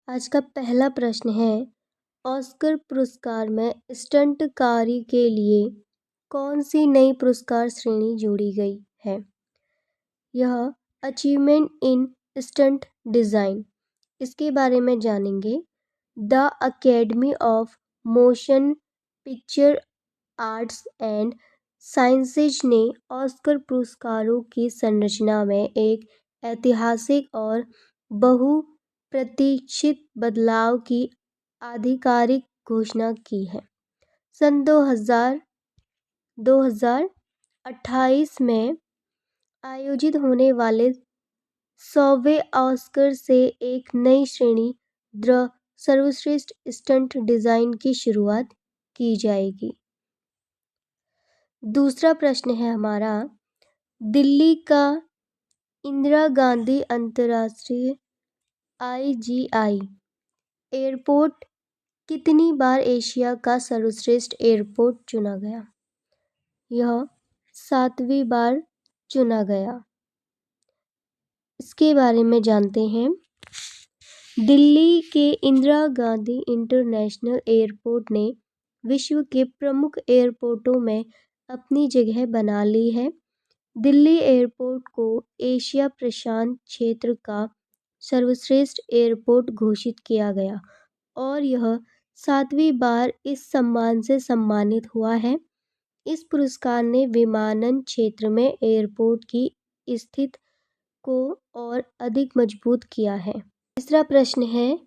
आज का पहला प्रश्न है, ऑस्कर पुरस्कार में स्टंट कार्य के लिए कौन सी नई पुरस्कार श्रेणी जोड़ी गई है? यह अचीवमेंट इन स्टंट डिज़ाइन, इसके बारे में जानेंगे। The academy of motion picture arts and sciences ने ऑस्कर पुरस्कारों की संरचना में एक ऐतिहासिक और बहुप्रतीक्षित बदलाव की आधिकारिक घोषणा की है। सन 2028 में आयोजित होने वाले 100वें ऑस्कर से एक नई श्रेणी द सर्वश्रेष्ठ स्टंट डिज़ाइन की शुरुआत की जाएगी। दूसरा प्रश्न है हमारा, दिल्ली का इंदिरा गांधी अंतर्राष्ट्रीय IGI एयरपोर्ट कितनी बार एशिया का सर्वश्रेष्ठ एयरपोर्ट चुना गया? यह 7वीं बार चुना गया। इसके बारे में जानते हैं। दिल्ली के इंदिरा गांधी इंटरनेशनल एयरपोर्ट ने विश्व के प्रमुख एयरपोर्टों में अपनी जगह बना ली है। दिल्ली एयरपोर्ट को एशिया प्रशांत क्षेत्र का सर्वश्रेष्ठ एयरपोर्ट घोषित किया गया और यह 7वीं बार इस सम्मान से सम्मानित हुआ है। इस पुरस्कार ने विमानन क्षेत्र में एयरपोर्ट की स्थिति को और अधिक मजबूत किया है। तीसरा प्रश्न है,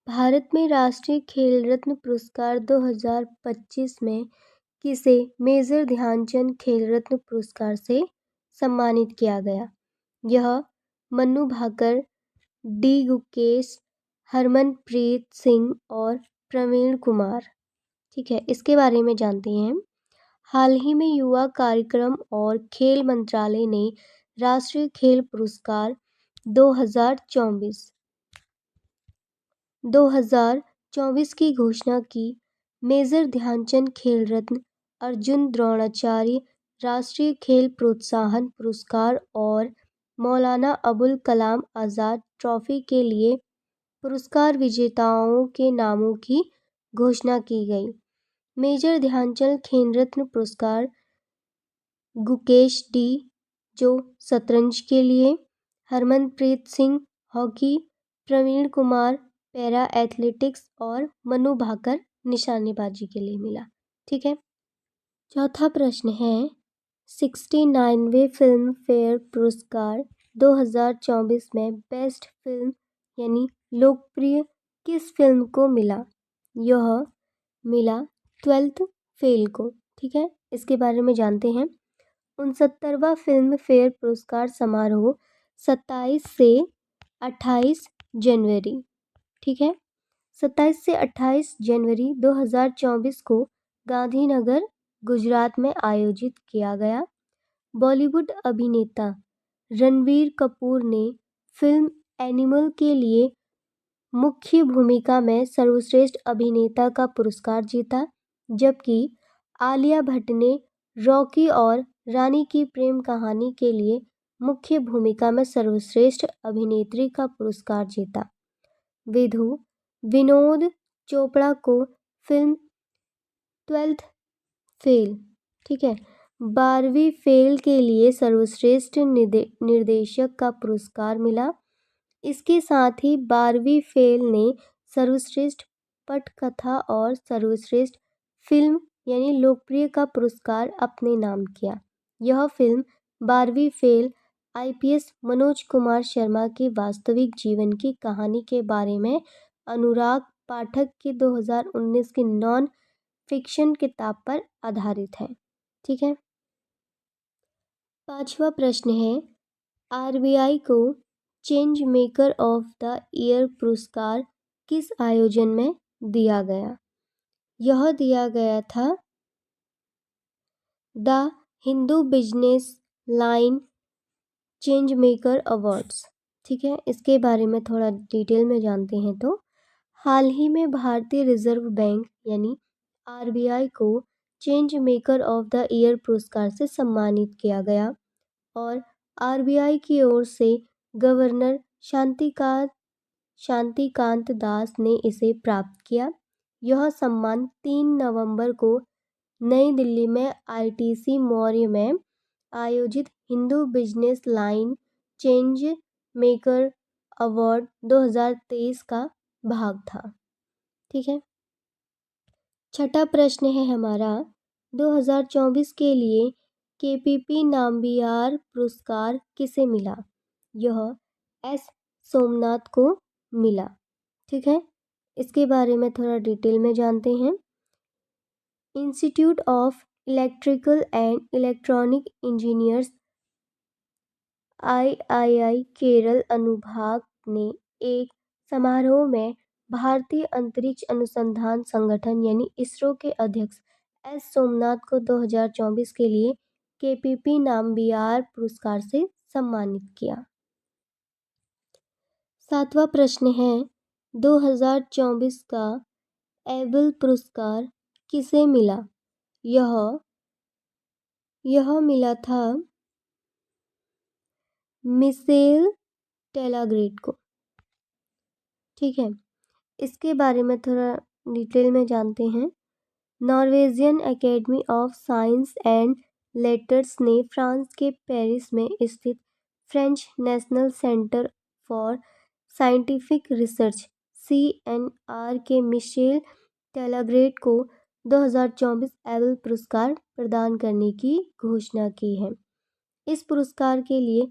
भारत में राष्ट्रीय खेल रत्न पुरस्कार 2025 में किसे मेजर ध्यानचंद खेल रत्न पुरस्कार से सम्मानित किया गया? यह मन्नू भाकर, डी गुकेश, हरमनप्रीत सिंह और प्रवीण कुमार। ठीक है, इसके बारे में जानते हैं। हाल ही में युवा कार्यक्रम और खेल मंत्रालय ने राष्ट्रीय खेल पुरस्कार 2024 की घोषणा की। मेजर ध्यानचंद खेल रत्न, अर्जुन द्रोणाचार्य राष्ट्रीय खेल प्रोत्साहन पुरस्कार और मौलाना अबुल कलाम आज़ाद ट्रॉफी के लिए पुरस्कार विजेताओं के नामों की घोषणा की गई। मेजर ध्यानचंद खेल रत्न पुरस्कार गुकेश डी जो शतरंज के लिए, Harmanpreet Singh hockey, Praveen Kumar para athletics और मनु भाकर निशानेबाजी के लिए मिला। ठीक है। चौथा प्रश्न है, 69वें फिल्म फेयर पुरस्कार 2024 में बेस्ट फिल्म यानी लोकप्रिय किस फिल्म को मिला? यह मिला 12th फेल को। ठीक है, इसके बारे में जानते हैं। 69वां फिल्म फेयर पुरस्कार समारोह 27 से 28 जनवरी, ठीक है, 27 से 28 जनवरी 2024 को गांधीनगर, गुजरात में आयोजित किया गया। बॉलीवुड अभिनेता रणबीर कपूर ने फिल्म एनिमल के लिए मुख्य भूमिका में सर्वश्रेष्ठ अभिनेता का पुरस्कार जीता, जबकि आलिया भट्ट ने रॉकी और रानी की प्रेम कहानी के लिए मुख्य भूमिका में सर्वश्रेष्ठ अभिनेत्री का पुरस्कार जीता। विनोद चोपड़ा को फिल्म 12th फेल, ठीक है, 12वीं फेल के लिए सर्वश्रेष्ठ निर्देशक का पुरस्कार मिला। इसके साथ ही 12वीं फेल ने सर्वश्रेष्ठ पटकथा और सर्वश्रेष्ठ फिल्म यानी लोकप्रिय का पुरस्कार अपने नाम किया। यह फिल्म 12वीं फेल IPS मनोज कुमार शर्मा की वास्तविक जीवन की कहानी के बारे में अनुराग पाठक की 2019 की नॉन फिक्शन किताब पर आधारित है। ठीक है। पांचवा प्रश्न है, RBI को change maker of the year पुरस्कार किस आयोजन में दिया गया? यह दिया गया था the Hindu business line change maker awards. ठीक है, इसके बारे में थोड़ा डिटेल में जानते हैं। तो हाल ही में भारतीय रिजर्व बैंक यानी RBI को change maker of the year पुरस्कार से सम्मानित किया गया और RBI की ओर से गवर्नर शांतिकांत शांतिकांत दास ने इसे प्राप्त किया। यह सम्मान 3 नवंबर को नई दिल्ली में आईटीसी मौर्य में आयोजित Hindu business line change maker award 2023 का भाग था। ठीक है। छठा प्रश्न है हमारा 2024 के लिए केपीपी नाम्बियार पुरस्कार किसे मिला? यह एस सोमनाथ को मिला। ठीक है। इसके बारे में थोड़ा डिटेल में जानते हैं। Institute of Electrical and Electronic Engineers IEEE Kerala अनुभाग ने एक समारोह में भारतीय अंतरिक्ष अनुसंधान संगठन यानी इसरो के अध्यक्ष एस सोमनाथ को 2024 के लिए केपीपी नाम्बियार पुरस्कार से सम्मानित किया। सातवां प्रश्न है 2024 का एबल पुरस्कार किसे मिला? यह मिला था मिशेल टेलाग्रेट को। ठीक है। इसके बारे में थोड़ा डिटेल में जानते हैं। Norwegian academy of science and letters ने फ्रांस के पेरिस में स्थित French national centre for scientific research CNR के मिशेल टेलाग्रेट को 2024 एबल पुरस्कार प्रदान करने की घोषणा की है। इस पुरस्कार के लिए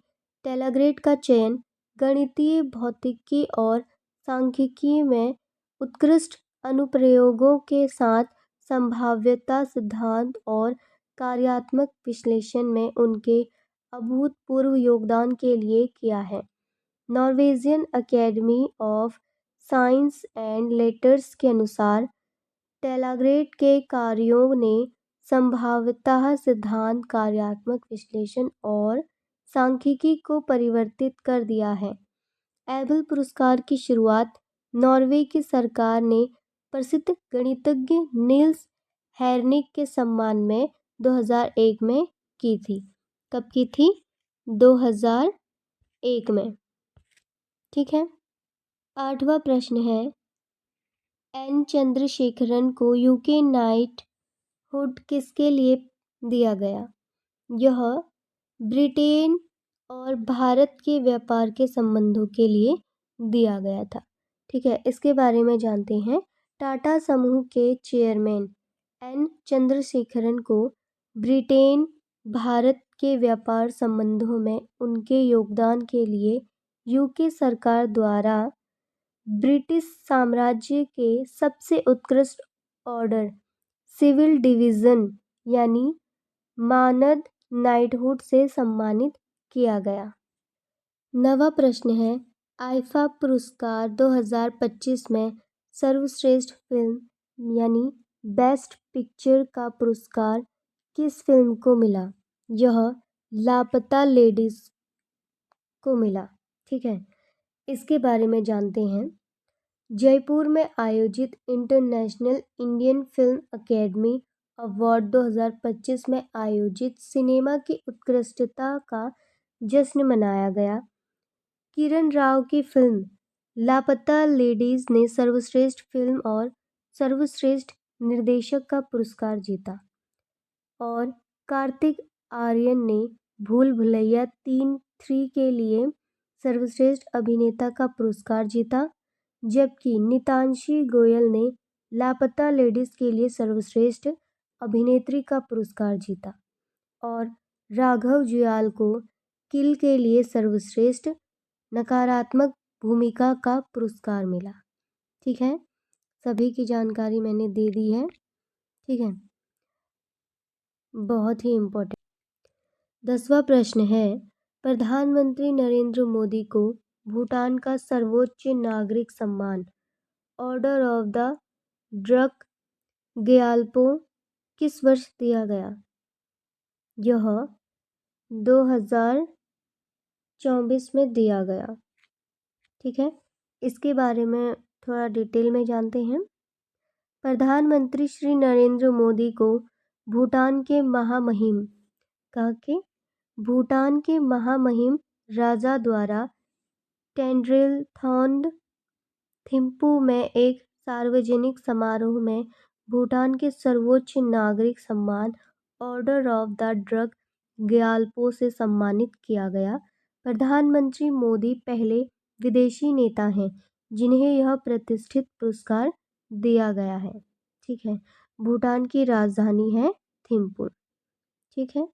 टेलाग्रेट का चयन गणितीय भौतिकी और सांख्यिकी में उत्कृष्ट अनुप्रयोगों के साथ संभाव्यता सिद्धांत और कार्यात्मक विश्लेषण में उनके अभूतपूर्व योगदान के लिए किया है। Norwegian academy of science and letters के अनुसार टेलाग्रेट के कार्यों ने संभाव्यता सिद्धांत, कार्यात्मक विश्लेषण और सांख्यिकी को परिवर्तित कर दिया है। एबल पुरस्कार की शुरुआत नॉर्वे की सरकार ने प्रसिद्ध गणितज्ञ नील्स हेरनिक के सम्मान में 2001 में की थी। कब की थी? 2001 में। ठीक है। आठवां प्रश्न है एन चंद्रशेखरन को यूके नाइटहुड किसके लिए दिया गया? यह ब्रिटेन और भारत के व्यापार के संबंधों के लिए दिया गया था। ठीक है। इसके बारे में जानते हैं। टाटा समूह के चेयरमैन एन चंद्रशेखरन को ब्रिटेन भारत के व्यापार संबंधों में उनके योगदान के लिए यूके सरकार द्वारा ब्रिटिश साम्राज्य के सबसे उत्कृष्ट ऑर्डर सिविल डिवीजन यानी मानद नाइटहुड से सम्मानित किया गया। नवा प्रश्न है आईफा पुरस्कार 2025 में सर्वश्रेष्ठ फिल्म यानी बेस्ट पिक्चर का पुरस्कार किस फिल्म को मिला? यह लापता लेडीज को मिला। ठीक है। इसके बारे में जानते हैं। जयपुर में आयोजित international Indian film academy award 2025 में आयोजित सिनेमा की उत्कृष्टता का जश्न मनाया गया। किरण राव की फिल्म लापता लेडीज ने सर्वश्रेष्ठ फिल्म और सर्वश्रेष्ठ निर्देशक का पुरस्कार जीता और कार्तिक आर्यन ने भूल भुलैया 3 के लिए सर्वश्रेष्ठ अभिनेता का पुरस्कार जीता, जबकि नितांशी गोयल ने लापता लेडीज के लिए सर्वश्रेष्ठ अभिनेत्री का पुरस्कार जीता और राघव जुयाल को किल के लिए सर्वश्रेष्ठ नकारात्मक भूमिका का पुरस्कार मिला। ठीक है। सभी की जानकारी मैंने दे दी है। ठीक है। बहुत ही इम्पोर्टेंट। 10वां प्रश्न है प्रधानमंत्री नरेंद्र मोदी को भूटान का सर्वोच्च नागरिक सम्मान order of the drug Gyalpo किस वर्ष दिया गया? यह 2024 में दिया गया। ठीक है। इसके बारे में थोड़ा डिटेल में जानते हैं। प्रधानमंत्री श्री नरेंद्र मोदी को भूटान के महामहिम राजा द्वारा टेंड्रिल थॉन्ड थिम्पू में एक सार्वजनिक समारोह में भूटान के सर्वोच्च नागरिक सम्मान order of the drug Gyalpo से सम्मानित किया गया। प्रधानमंत्री मोदी पहले विदेशी नेता हैं जिन्हें यह प्रतिष्ठित पुरस्कार दिया गया है। ठीक है। भूटान की राजधानी है थिम्पू। ठीक है।